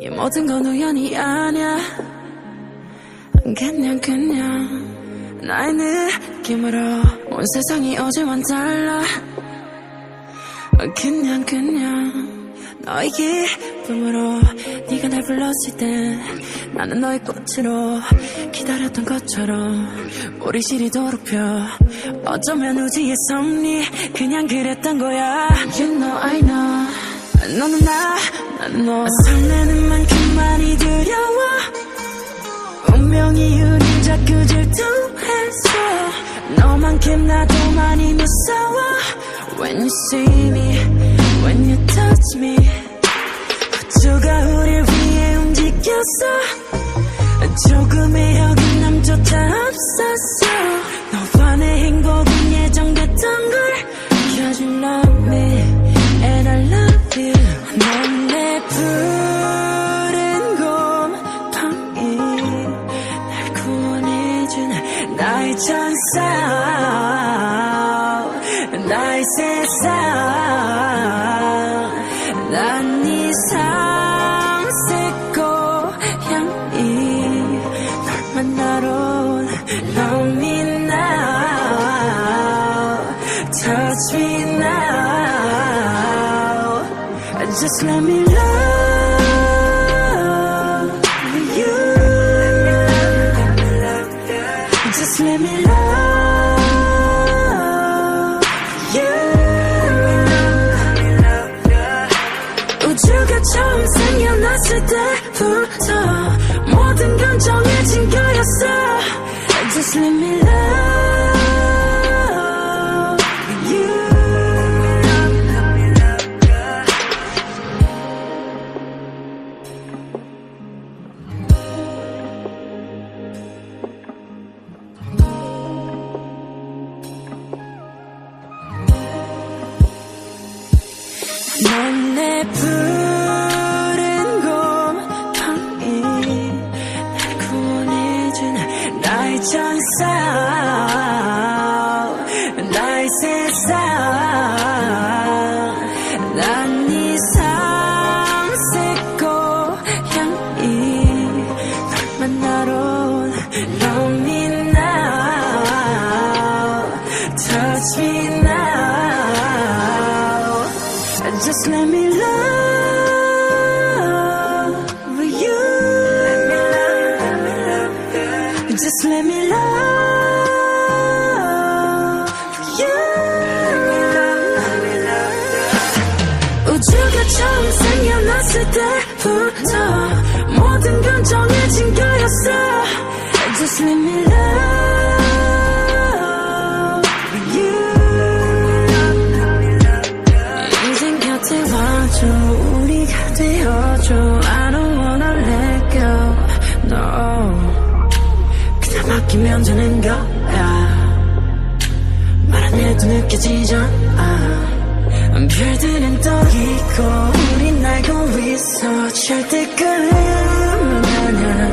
이 모든 건 우연이 아냐. 그냥 나의 느낌으로 온 세상이 어제와는 달라. 그냥 너의 기쁨으로 네가 날 불렀을 때 나는 너의 꽃으로 기다렸던 것처럼 우리 시리도록 펴. 어쩌면 우주의 섭리 그냥 그랬던 거야. You know I know 너는 나는 너. 설레는 만큼 많이 두려워. 운명이 우릴 자꾸 질투해서 너만큼 나도 많이 무서워. When you see me, when you touch me, 우주가 우릴 위해 움직였어. 조금의 어긋남조차 없었어. 너와 내 행복은 예정됐던 걸. Cause you love me and I love you. 넌 내 푸른 곰팡이, 날 구원해준 나의 천사, 나의 세상. 난 네 삼색 고향이 널 만나러 온 Love me now, touch me now. Just let me love you. Just let me love you. 우주가 처음 생겨났을 때부터 모든 건 정해진 거였어. Just let me love you. 넌 내 푸른 곰팡이, 날 구원해준 나의 천사, 나의 세상. 난 네 삼색 고향이 널 만나러 온 Love me now, touch me now. Just let me love you. Just let me love you. 우주가 처음 생겨났을 때부터 모든 건 정해진 거였어. Just let me love you. 인생 곁에 와줘, 우리가 되어줘. I don't wanna let go, no. 그냥 맡기면 되는 거야. 말 안 해도 느껴지잖아. 별들은 떠 있고 우린 날고 있어. 절대 끝은 아냐.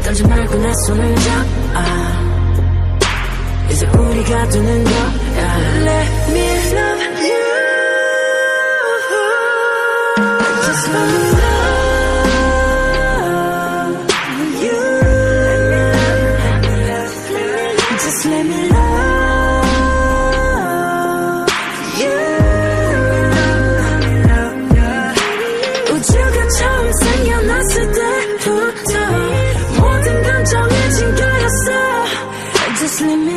떨지 말고 내 손을 잡아. 이제 우리가 되는 거야. Let me love you. Just let me love you. Just let me love you. 우주가 처음 생겨났을 때부터 모든 건 정해진 거였어. Just let me